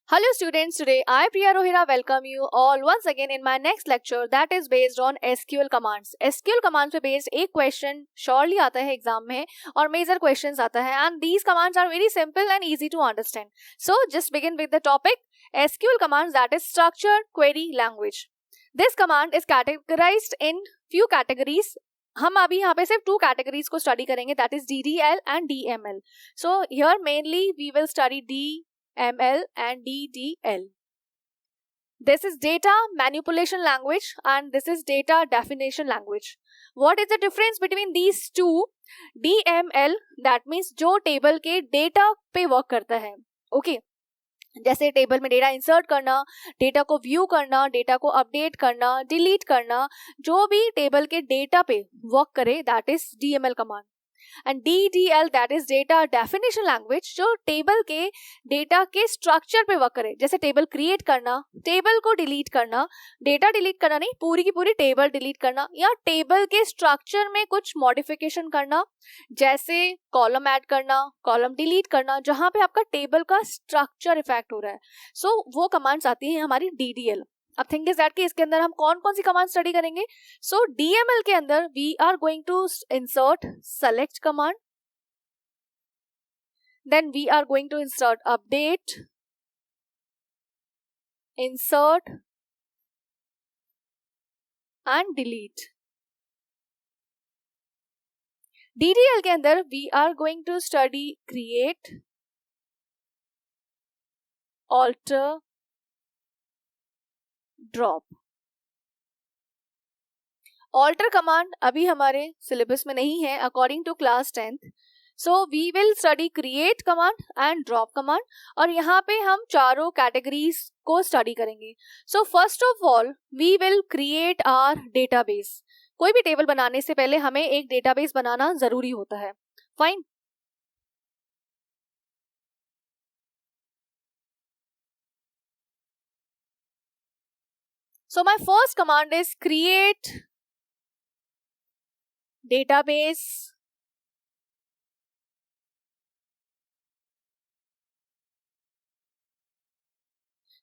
Hello students, today I Priya Rohira welcome you all once again in my next lecture that is based on SQL commands. SQL commands पे based एक question surely आता है exam में और major questions आता है and these commands are very simple and easy to understand. So just begin with the topic SQL commands, that is structured query language. This command is categorized in few categories. हम अभी यहाँ पे सिर्फ two categories को study करेंगे, that is DDL and DML. So here mainly we will study DML and DDL. This is data manipulation language and this is data definition language. What is the difference between these two? DML that means जो table के data पे work करता है. Okay. जैसे table में data insert करना, data को view करना, डेटा को अपडेट करना, डिलीट करना, जो भी टेबल के डेटा पे वर्क करे that is DML command. And DDL that is data definition language, जो टेबल के डेटा के स्ट्रक्चर पे वर्क करे. जैसे टेबल क्रिएट करना, टेबल को डिलीट करना, डेटा डिलीट करना नहीं, पूरी की पूरी टेबल डिलीट करना, या टेबल के स्ट्रक्चर में कुछ मॉडिफिकेशन करना, जैसे कॉलम ऐड करना, कॉलम डिलीट करना, जहां पे आपका टेबल का स्ट्रक्चर इफेक्ट हो रहा है. सो वो कमांड्स आती हैं हमारी DDL. अब थिंक इज दैट कि इसके अंदर हम कौन कौन सी कमांड स्टडी करेंगे. सो DML के अंदर we are going to insert select command, then we are going to insert update, insert and delete. DDL के अंदर we are going to study create, alter, drop. Alter command अभी हमारे syllabus में नहीं है according to class 10th. So we will study create command and drop command और यहाँ पे हम चारों कैटेगरीज को स्टडी करेंगे. So first of all we will create our database. कोई भी टेबल बनाने से पहले हमें एक डेटाबेस बनाना जरूरी होता है. Fine. So my first command is create database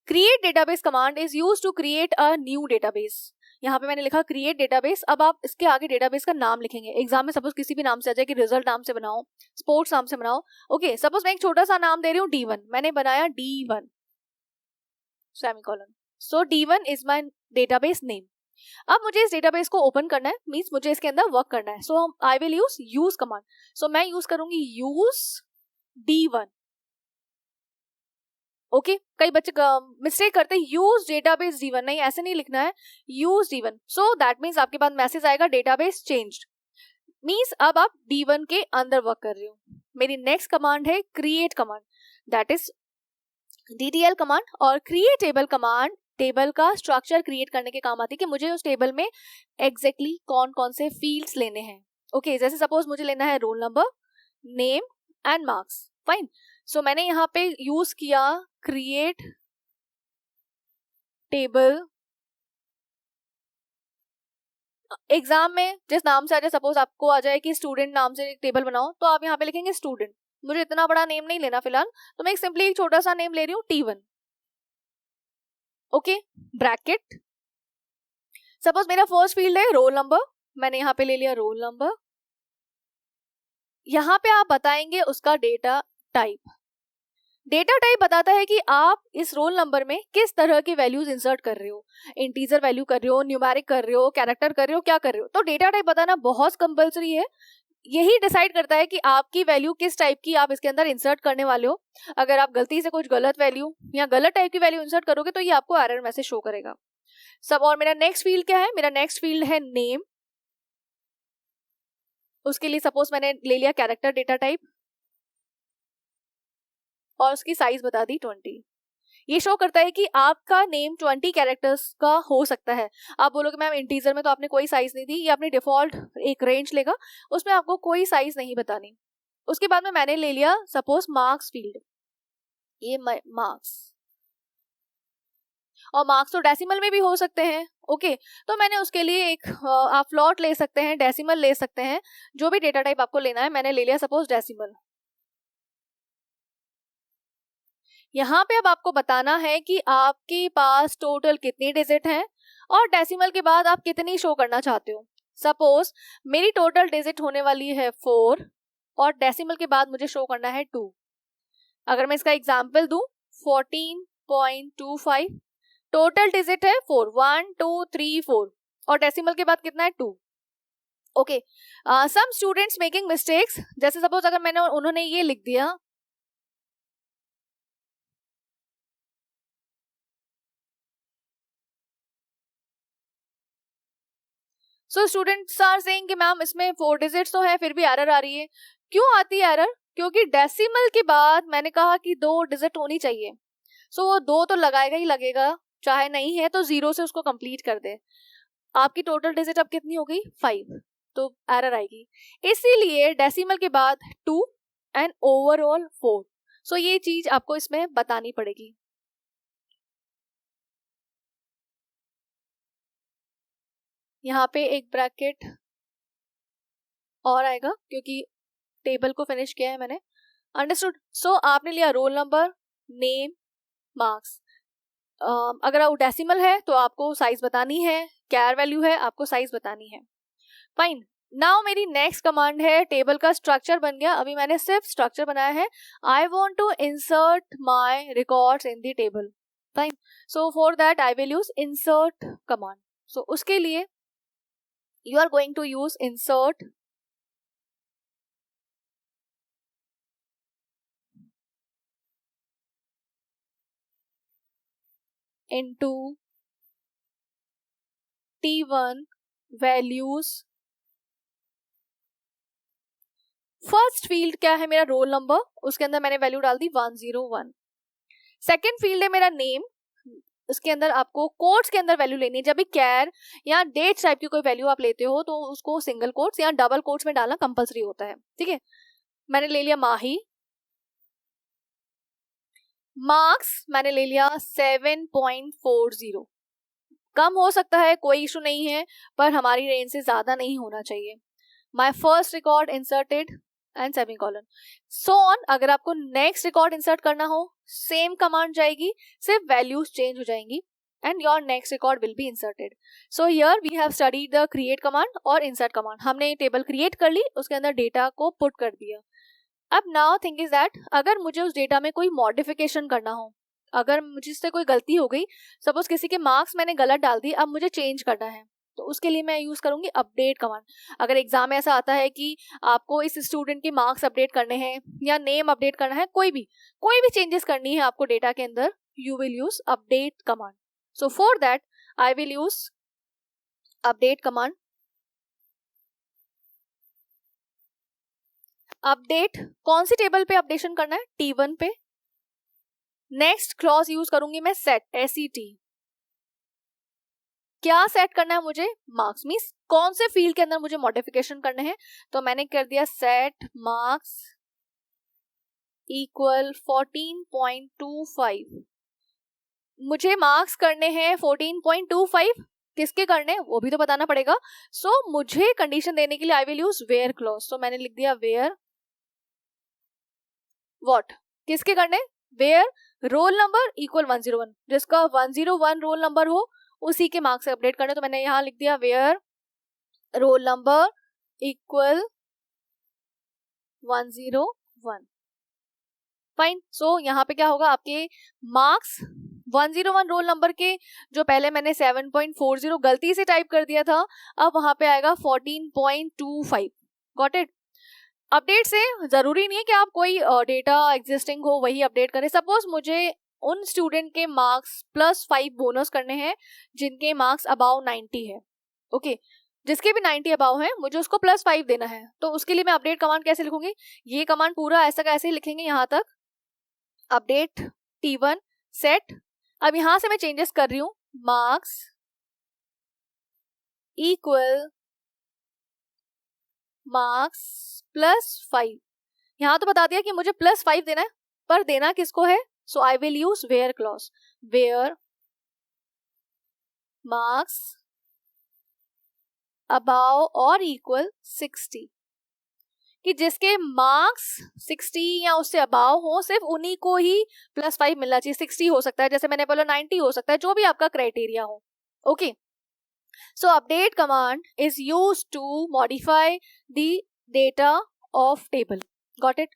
create database command is used to create a new database. यहाँ पे मैंने लिखा create database. अब आप इसके आगे database का नाम लिखेंगे. एग्जाम में सपोज किसी भी नाम से आ जाए कि रिजल्ट नाम से बनाओ, स्पोर्ट्स नाम से बनाओ. ओके, सपोज मैं एक छोटा सा नाम दे रही हूँ D1, मैंने बनाया D1 semicolon. So D1 is my database name. अब मुझे इस डेटाबेस को ओपन करना है, मीन्स मुझे इसके अंदर वर्क करना है. So I will use command. So मैं यूज करूंगी यूज D1. ओके, कई बच्चे मिस्टेक करते हैं यूज डेटाबेस D1. नहीं, ऐसे नहीं लिखना है, use D1. So that means आपके पास मैसेज आएगा डेटाबेस चेंज्ड. मीन्स अब आप D1 के अंदर वर्क कर रहे हो. मेरी नेक्स्ट कमांड है create command, that is DDL command. और क्रिएट टेबल कमांड टेबल का स्ट्रक्चर क्रिएट करने के काम आती है कि मुझे उस टेबल में एग्जैक्टली कौन कौन से फील्ड्स लेने हैं. ओके, जैसे सपोज मुझे लेना है roll number, name and marks. Fine. So मैंने यहाँ पे यूज किया क्रिएट टेबल. एग्जाम में जिस नाम से आ जाए, सपोज आपको आ जाए कि स्टूडेंट नाम से एक टेबल बनाओ, तो आप यहाँ पे लिखेंगे स्टूडेंट. मुझे इतना बड़ा नेम नहीं लेना फिलहाल, तो मैं एक सिंपली एक छोटा सा नेम ले रही हूँ T1. Okay, bracket. सपोज मेरा फर्स्ट फील्ड है रोल नंबर, मैंने यहाँ पे ले लिया रोल नंबर. यहाँ पे आप बताएंगे उसका डेटा टाइप. डेटा टाइप बताता है कि आप इस रोल नंबर में किस तरह की वैल्यूज इंसर्ट कर रहे हो. इंटीजर वैल्यू कर रहे हो, न्यूमेरिक कर रहे हो, कैरेक्टर कर रहे हो, क्या कर रहे हो. तो डेटा टाइप बताना बहुत कंपल्सरी है. यही डिसाइड करता है कि आपकी वैल्यू किस टाइप की आप इसके अंदर इंसर्ट करने वाले हो. अगर आप गलती से कुछ गलत वैल्यू या गलत टाइप की वैल्यू इंसर्ट करोगे तो ये आपको एरर मैसेज शो करेगा. सब. और मेरा नेक्स्ट फील्ड क्या है, मेरा नेक्स्ट फील्ड है नेम. उसके लिए सपोज मैंने ले लिया कैरेक्टर डेटा टाइप और उसकी साइज बता दी 20. ये शो करता है कि आपका नेम 20 कैरेक्टर्स का हो सकता है. आप बोलोगे मैम इंटीजर में तो आपने कोई साइज नहीं दी, ये अपनी डिफॉल्ट एक रेंज लेगा, उसमें आपको कोई साइज नहीं बतानी. उसके बाद में मैंने ले लिया सपोज मार्क्स फील्ड. ये मार्क्स, और मार्क्स तो डेसिमल में भी हो सकते हैं. ओके, तो मैंने उसके लिए एक आप फ्लोट ले सकते हैं, डेसिमल ले सकते हैं, जो भी डेटा टाइप आपको लेना है. मैंने ले लिया सपोज डेसिमल. यहाँ पे अब आपको बताना है कि आपके पास टोटल कितनी डिजिट हैं और डेसिमल के बाद आप कितनी शो करना चाहते हो. सपोज मेरी टोटल डिजिट होने वाली है 4 और डेसिमल के बाद मुझे शो करना है 2. अगर मैं इसका एग्जाम्पल दूं 14.25, टोटल डिजिट है 4, 1 2 3 4 और डेसिमल के बाद कितना है 2. Okay, some students making mistakes. जैसे सपोज अगर मैंने उन्होंने ये लिख दिया सो स्टूडेंट्स आर सेइंग कि मैम इसमें 4 डिजिट्स तो है फिर भी एरर आ रही है. क्यों आती है एरर? क्योंकि डेसिमल के बाद मैंने कहा कि 2 डिजिट होनी चाहिए. सो वो 2 तो लगाएगा ही लगेगा, चाहे नहीं है तो 0 से उसको कंप्लीट कर दे. आपकी टोटल डिजिट अब कितनी हो गई 5, तो एरर आएगी. इसीलिए डेसिमल के बाद 2 एंड ओवरऑल 4. सो ये चीज आपको इसमें बतानी पड़ेगी. यहाँ पे एक ब्रैकेट और आएगा क्योंकि टेबल को फिनिश किया है मैंने. अंडरस्टूड. सो आपने लिया रोल नंबर, नेम, मार्क्स. अगर वो डेसिमल है तो आपको साइज बतानी है, कैर वैल्यू है आपको साइज बतानी है. फाइन. नाउ मेरी नेक्स्ट कमांड है, टेबल का स्ट्रक्चर बन गया. अभी मैंने सिर्फ स्ट्रक्चर बनाया है. I want to insert my records in the table. Fine. So for that I will use insert command. So उसके लिए you are going to use insert into T1 values. First field क्या है मेरा roll number, उसके अंदर मैंने value डाल दी 101. Second field है मेरा नेम, उसके अंदर आपको कोट्स के अंदर वैल्यू लेनी है. जब भी कैर या डेट टाइप की कोई वैल्यू आप लेते हो तो उसको सिंगल कोट्स या डबल कोट्स में डालना कंपलसरी होता है. ठीक है, मैंने ले लिया माही. मार्क्स मैंने ले लिया 7.40. कम हो सकता है, कोई इशू नहीं है, पर हमारी रेंज से ज्यादा नहीं होना चाहिए. My first record inserted and semicolon. So on. अगर आपको नेक्स्ट रिकॉर्ड इंसर्ट करना हो सेम कमांड जाएगी, सिर्फ वैल्यूज चेंज हो जाएंगी and your next record will be inserted. So here we have studied the create command और इंसर्ट कमांड. हमने टेबल क्रिएट कर ली, उसके अंदर डेटा को पुट कर दिया. अब नाउ थिंग इज दैट अगर मुझे उस डेटा में कोई मॉडिफिकेशन करना हो, अगर मुझसे कोई गलती हो गई, सपोज किसी के मार्क्स मैंने गलत डाल दी, अब मुझे चेंज करना है, तो उसके लिए मैं यूज करूंगी अपडेट कमांड. अगर एग्जाम में ऐसा आता है कि आपको इस स्टूडेंट के मार्क्स अपडेट करने हैं या नेम अपडेट करना है, कोई भी चेंजेस करनी है आपको डेटा के अंदर, you will use update command. So for that I will use update command. Update कौन सी टेबल पे अपडेशन करना है? T1 पे. नेक्स्ट क्लॉज यूज करूंगी मैं सेट, SET. क्या सेट करना है मुझे? मार्क्स. मीन्स कौन से फील्ड के अंदर मुझे मॉडिफिकेशन करने हैं, तो मैंने कर दिया सेट मार्क्स इक्वल 14.25. मुझे मार्क्स करने हैं 14.25. किसके करने वो भी तो बताना पड़ेगा. सो मुझे कंडीशन देने के लिए I will use where clause. So मैंने लिख दिया वेयर व्हाट. किसके करने? Where roll number equal 101. जिसका 101 रोल नंबर हो उसी के मार्क्स से अपडेट करने. तो मैंने यहाँ लिख दिया where roll number equal 101. Fine. So यहाँ पे क्या होगा, आपके मार्क्स 101 रोल नंबर के जो पहले मैंने 7.40 गलती से टाइप कर दिया था, अब वहां पे आएगा 14.25. Got it. अपडेट से जरूरी नहीं है कि आप कोई डेटा एग्जिस्टिंग हो वही अपडेट करें. सपोज मुझे उन स्टूडेंट के मार्क्स +5 बोनस करने हैं जिनके मार्क्स अबाउ 90 है. ओके, जिसके भी 90 अबाउ है मुझे उसको +5 देना है, तो उसके लिए मैं अपडेट कमांड कैसे लिखूंगी? ये कमांड पूरा ऐसा कैसे लिखेंगे, यहाँ तक अपडेट T1 सेट. अब यहां से मैं चेंजेस कर रही हूं, मार्क्स इक्वल मार्क्स +5. यहां तो बता दिया कि मुझे +5 देना है, पर देना किसको है? So I will use where clause. Where marks above और इक्वल 60. कि जिसके मार्क्स 60 या उससे अबाव हो, सिर्फ उन्हीं को ही +5 मिलना चाहिए। 60 हो सकता है, जैसे मैंने बोला 90 हो सकता है, जो भी आपका क्राइटेरिया हो। Okay, so update command is used to modify the data of table. Got it?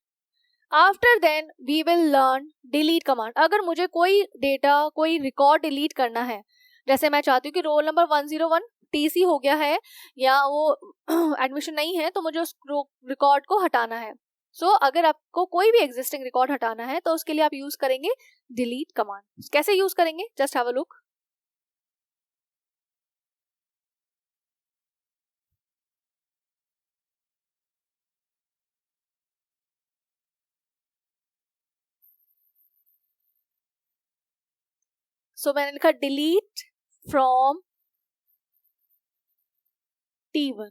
After then we will learn delete command. अगर मुझे कोई डेटा, कोई रिकॉर्ड डिलीट करना है, जैसे मैं चाहती हूँ कि रोल नंबर 101 टीसी हो गया है या वो एडमिशन नहीं है, तो मुझे उस रिकॉर्ड को हटाना है। सो अगर आपको कोई भी एग्जिस्टिंग रिकॉर्ड हटाना है तो उसके लिए आप यूज करेंगे डिलीट कमांड। कैसे यूज करेंगे, जस्ट हैव अ लुक। सो मैंने लिखा डिलीट फ्रॉम T1।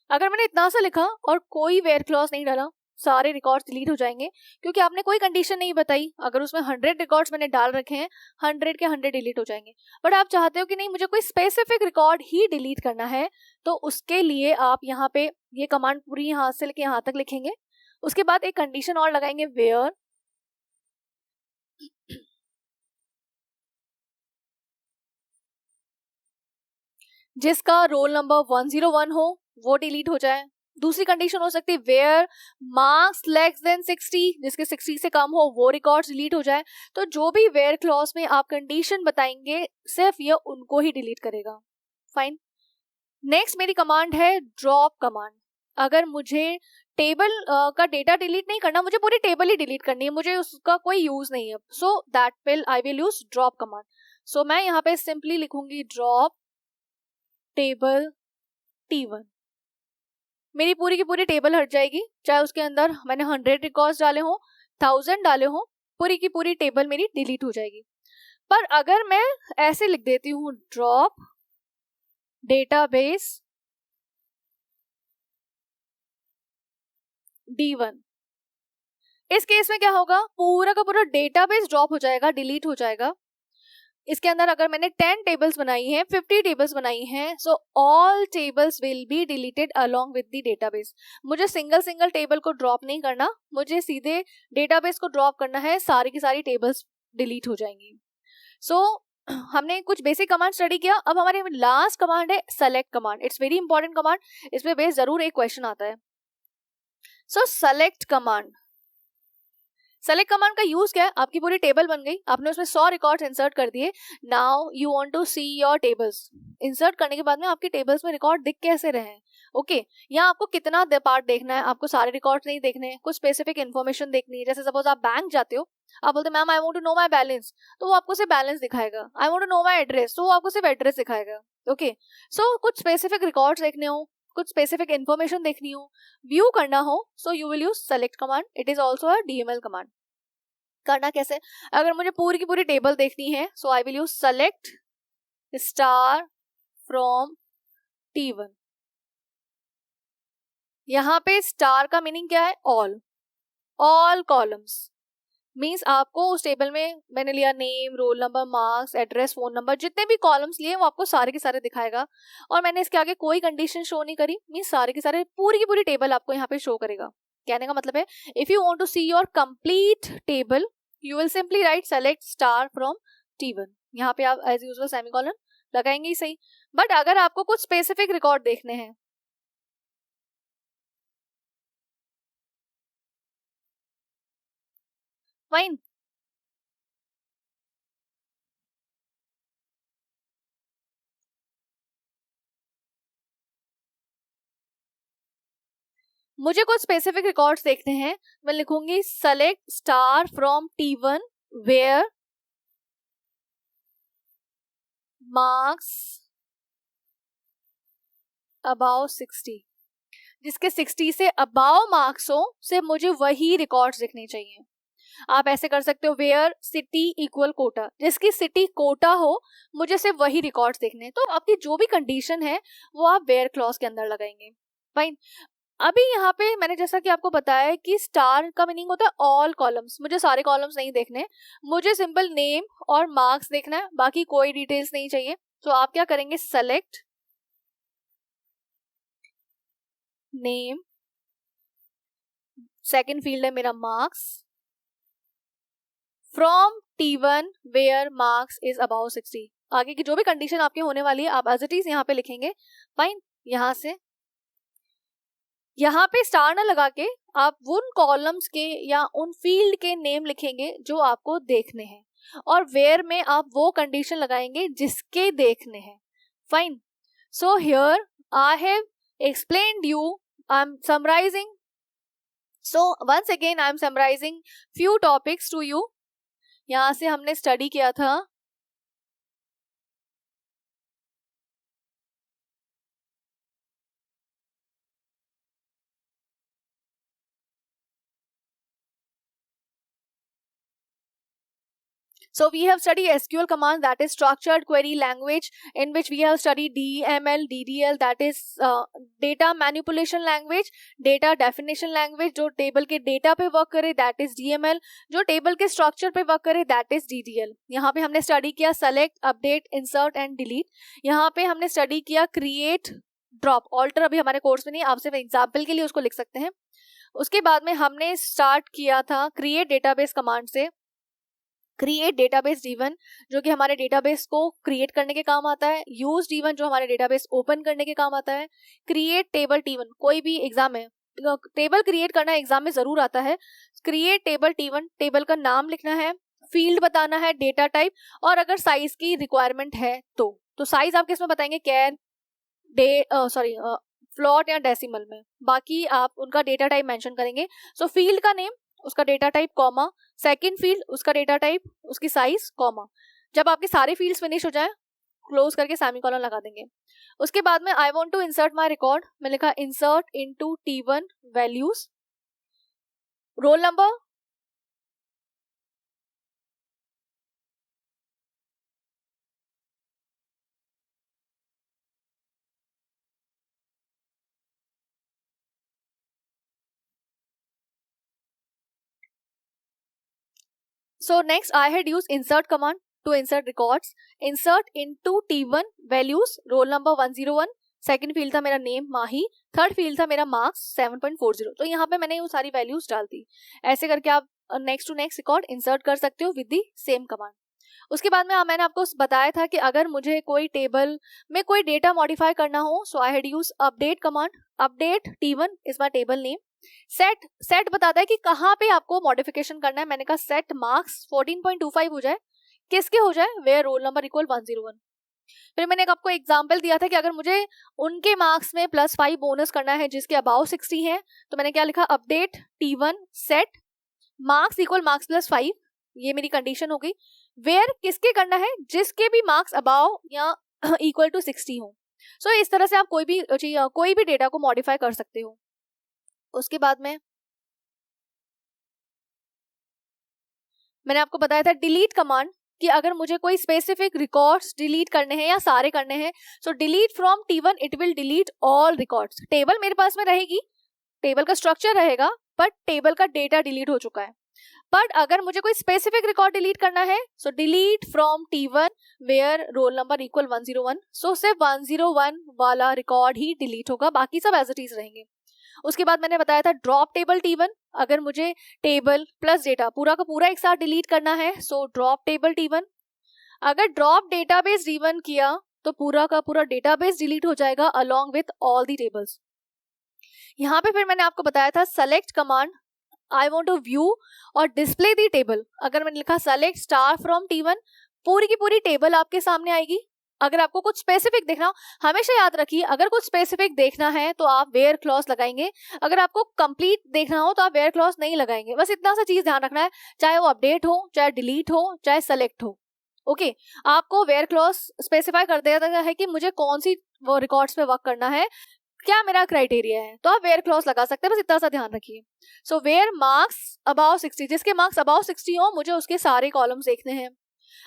अगर मैंने इतना सा लिखा और कोई वेयर क्लॉज नहीं डाला, सारे रिकॉर्ड्स डिलीट हो जाएंगे, क्योंकि आपने कोई कंडीशन नहीं बताई। अगर उसमें 100 रिकॉर्ड्स मैंने डाल रखे हैं, 100 के 100 डिलीट हो जाएंगे। बट आप चाहते हो कि नहीं, मुझे कोई स्पेसिफिक रिकॉर्ड ही डिलीट करना है, तो उसके लिए आप यहाँ पे ये कमांड पूरी यहाँ से लेके यहाँ तक लिखेंगे। उसके बाद एक कंडीशन और लगाएंगे, वेयर जिसका रोल नंबर 101 हो वो डिलीट हो जाए। दूसरी कंडीशन हो सकती है वेयर मार्क्स लेस देन 60, जिसके 60 से कम हो वो रिकॉर्ड्स डिलीट हो जाए। तो जो भी वेयर क्लॉज में आप कंडीशन बताएंगे, सिर्फ ये उनको ही डिलीट करेगा। फाइन। नेक्स्ट मेरी कमांड है ड्रॉप कमांड। अगर मुझे टेबल का डेटा डिलीट नहीं करना, मुझे पूरी टेबल ही डिलीट करनी है, मुझे उसका कोई यूज नहीं है, so that will I will use drop command. So मैं यहाँ पे सिंपली लिखूंगी ड्रॉप टेबल T1। मेरी पूरी की पूरी टेबल हट जाएगी, चाहे उसके अंदर मैंने 100 रिकॉर्ड्स डाले हो, 1000 डाले हो, पूरी की पूरी टेबल मेरी डिलीट हो जाएगी। पर अगर मैं ऐसे लिख देती हूँ ड्रॉप डेटाबेस D1, इस केस में क्या होगा, पूरा का पूरा डेटाबेस ड्रॉप हो जाएगा, डिलीट हो जाएगा। इसके अंदर अगर मैंने 10 टेबल्स बनाई हैं, 50 टेबल्स बनाई हैं, so all tables will be deleted along with the database. मुझे सिंगल सिंगल टेबल को ड्रॉप नहीं करना, मुझे सीधे डेटाबेस को ड्रॉप करना है, सारी की सारी टेबल्स डिलीट हो जाएंगी। सो हमने कुछ बेसिक कमांड स्टडी किया। अब हमारे लास्ट कमांड है select command. It's very important command, इसमें बेस जरूर एक क्वेश्चन आता है। सो सेलेक्ट कमांड, सेलेक्ट कमांड का यूज क्या है, आपकी पूरी टेबल बन गई, आपने उसमें 100 रिकॉर्ड्स इंसर्ट कर दिए। Now you want to see your tables. Insert करने के बाद में आपकी टेबल्स में रिकॉर्ड दिख कैसे रहे हैं, ओके। यहाँ आपको कितना पार्ट देखना है, आपको सारे रिकॉर्ड्स नहीं देखने हैं, कुछ स्पेसिफिक इन्फॉर्मेशन देखनी है। जैसे सपोज आप बैंक जाते हो, आप बोलते ma'am I want to know my balance, तो वो आपको सिर्फ बैलेंस दिखाएगा। I want to know my address, तो वो आपको सिर्फ एड्रेस दिखाएगा, ओके। सो कुछ स्पेसिफिक रिकॉर्ड्स देखने हो, कुछ स्पेसिफिक इन्फॉर्मेशन देखनी हो, व्यू करना हो, so you will use select command. It is also a DML command. करना कैसे, अगर मुझे पूरी की पूरी टेबल देखनी है, so I will use select star from T1। यहाँ पे स्टार का मीनिंग क्या है, ऑल कॉलम्स। मीन्स आपको उस टेबल में मैंने लिया name, roll number, marks, address, phone number, जितने भी कॉलम्स लिए वो आपको सारे के सारे दिखाएगा। और मैंने इसके आगे कोई कंडीशन शो नहीं करी, मीन्स सारे के सारे पूरी की पूरी टेबल आपको यहाँ पे शो करेगा। कहने का मतलब है, if you want to see your complete table, you will simply write select star from T1। यहाँ पे आप एज यूजुअल सेमीकोलन लगाएंगे ही सही। बट अगर आपको कुछ स्पेसिफिक रिकॉर्ड देखने हैं, फाइन। मुझे कुछ स्पेसिफिक रिकॉर्ड्स देखने हैं, मैं लिखूंगी select star from T1 where marks above 60। जिसके 60 से अबाव मार्क्स हो, सिर्फ मुझे वही रिकॉर्ड्स दिखने चाहिए। आप ऐसे कर सकते हो, वेयर सिटी इक्वल कोटा, जिसकी सिटी कोटा हो, मुझे सिर्फ वही रिकॉर्ड्स देखने हैं। तो आपकी जो भी कंडीशन है वो आप वेयर क्लॉज के अंदर लगाएंगे, फाइन। अभी यहाँ पे मैंने जैसा कि आपको बताया है कि स्टार का मीनिंग होता है ऑल कॉलम्स। मुझे सारे कॉलम्स नहीं देखने, मुझे सिंपल नेम और मार्क्स देखना है, बाकी कोई डिटेल्स नहीं चाहिए। तो आप क्या करेंगे, सेलेक्ट नेम सेकंड फील्ड है मेरा marks, from T1 where marks is above 60। आगे की जो भी कंडीशन आपके होने वाली है आप एज इट इज यहाँ पे लिखेंगे। फाइन, यहाँ से यहाँ पे स्टार न लगा के आप उन कॉलम्स के या उन फील्ड के नेम लिखेंगे जो आपको देखने हैं, और वेयर में आप वो कंडीशन लगाएंगे जिसके देखने हैं। Fine, so here I have explained you, I am summarising, so once again I am summarising few topics to you. यहाँ से हमने स्टडी किया था So we have studied SQL command, that is structured query language, in which we have studied DML, DDL, that is data manipulation language, data definition language, जो table के data पे work करे that is DML, जो table के structure पे work करे that is DDL। यहाँ पे हमने स्टडी किया select, update, insert and delete. यहाँ पे हमने स्टडी किया क्रिएट, ड्रॉप, ऑल्टर अभी हमारे कोर्स में नहीं, आप सिर्फ एग्जाम्पल के लिए उसको लिख सकते हैं। उसके बाद में हमने स्टार्ट किया था क्रिएट डेटाबेस कमांड से, क्रिएट डेटाबेस D1 जो कि हमारे डेटाबेस को क्रिएट करने के काम आता है, यूज D1 जो हमारे डेटाबेस ओपन करने के काम आता है, क्रिएट टेबल T1, कोई भी एग्जाम है टेबल क्रिएट करना एग्जाम में जरूर आता है। क्रिएट टेबल T1, टेबल का नाम लिखना है, फील्ड बताना है, डेटा टाइप, और अगर साइज की रिक्वायरमेंट है तो साइज आप किसमें बताएंगे, कैर, फ्लोट या डेसिमल में, बाकी आप उनका डेटा टाइप मेंशन करेंगे। सो फील्ड का नेम, उसका data type, comma, second field उसका डेटा टाइप, उसकी साइज, कॉमा। जब आपके सारे फील्ड्स फिनिश हो जाए क्लोज करके सेमीकोलन लगा देंगे। उसके बाद में I want to insert my record, मैं लिखा insert into T1 values, roll number, so next I had used insert command to insert records, insert into T1 values, roll number 101, second field था मेरा name माही, third field था मेरा marks 7.40। तो यहाँ पे मैंने वो सारी वैल्यूज डाल दी। ऐसे करके आप next to next record insert कर सकते हो विद दी सेम कमांड। उसके बाद में मैंने आपको बताया था कि अगर मुझे कोई टेबल में कोई डेटा मॉडिफाई करना हो, so I had use update command, update T1 is my table name, set बताता है कि कहाँ पे आपको मॉडिफिकेशन करना है। मैंने कहा सेट मार्क्स 14.25 हो जाए, किसके हो जाए, वेयर रोल नंबर इक्वल 101। फिर मैंने आपको एग्जांपल दिया था कि अगर मुझे उनके मार्क्स में +5 बोनस करना है जिसके अबाउ 60 है, तो मैंने क्या लिखा, update T1 set marks equal marks +5, ये मेरी कंडीशन हो गई। वेयर किसके करना है, जिसके भी मार्क्स अबाउ या इक्वल टू 60 हो। सो इस तरह से आप कोई भी डेटा को मॉडिफाई कर सकते हो। उसके बाद में मैंने आपको बताया था डिलीट कमांड, कि अगर मुझे कोई स्पेसिफिक रिकॉर्ड्स डिलीट करने हैं या सारे करने हैं, so delete from T1 it will delete all records. Table मेरे पास में रहेगी, टेबल का स्ट्रक्चर रहेगा, बट टेबल का डेटा डिलीट हो चुका है। बट अगर मुझे कोई स्पेसिफिक रिकॉर्ड डिलीट करना है, so delete from T1 where roll number equal 101, so सिर्फ 101 वाला रिकॉर्ड ही डिलीट होगा, बाकी सब एज इट इज रहेंगे। उसके बाद मैंने बताया था ड्रॉप टेबल T1, अगर मुझे टेबल प्लस डेटा पूरा का पूरा एक साथ डिलीट करना है, सो ड्रॉप टेबल T1। अगर ड्रॉप डेटाबेस D1 किया तो पूरा का पूरा डेटाबेस डिलीट हो जाएगा along with all the tables. यहाँ पे फिर मैंने आपको बताया था select command, I want to view और डिस्प्ले दी टेबल। अगर मैंने लिखा सेलेक्ट स्टार फ्रॉम T1, पूरी की पूरी टेबल आपके सामने आएगी। अगर आपको कुछ स्पेसिफिक देखना हो, हमेशा याद रखिए अगर कुछ स्पेसिफिक देखना है तो आप वेयर क्लॉज लगाएंगे, अगर आपको कंप्लीट देखना हो तो आप वेयर क्लॉज नहीं लगाएंगे। बस इतना सा चीज ध्यान रखना है, चाहे वो अपडेट हो, चाहे डिलीट हो, चाहे सेलेक्ट हो। ओके, आपको वेयर क्लॉज स्पेसिफाई कर देता है कि मुझे कौन सी वो रिकॉर्ड्स पे वर्क करना है, क्या मेरा क्राइटेरिया है, तो आप वेयर क्लॉज लगा सकते हैं। बस इतना सा ध्यान रखिए। सो वेयर मार्क्स अबाउ 60, जिसके मार्क्स अबाउ 60 हो, मुझे उसके सारे कॉलम्स देखने हैं।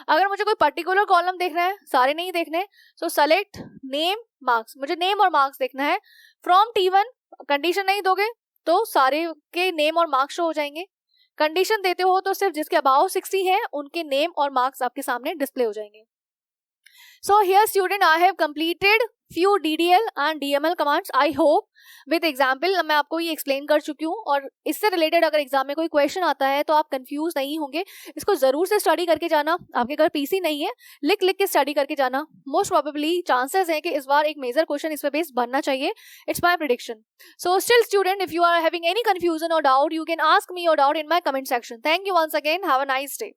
अगर मुझे कोई पर्टिकुलर कॉलम देखना है, सारे नहीं देखने, सो सेलेक्ट नेम मार्क्स, मुझे नेम और मार्क्स देखना है। फ्रॉम T1 कंडीशन नहीं दोगे तो सारे के नेम और मार्क्स शो हो जाएंगे, कंडीशन देते हो तो सिर्फ जिसके अबाउ 60 है उनके नेम और मार्क्स आपके सामने डिस्प्ले हो जाएंगे। So here student, I have completed few DDL and DML commands. I hope with example मैं आपको ये explain कर चुकी हूँ, और इससे related अगर एग्जाम में कोई क्वेश्चन आता है तो आप कंफ्यूज नहीं होंगे. इसको जरूर से स्टडी करके जाना. आपके घर पीसी नहीं है, लिख लिख के स्टडी करके जाना. मोस्ट प्रोबेबली चांसेस हैं कि इस बार एक मेजर क्वेश्चन इस पे बेस बनना चाहिए. It's my prediction. So still student, if you are having any confusion or doubt, you can ask me your doubt in my comment section. Thank you once again. Have a nice day.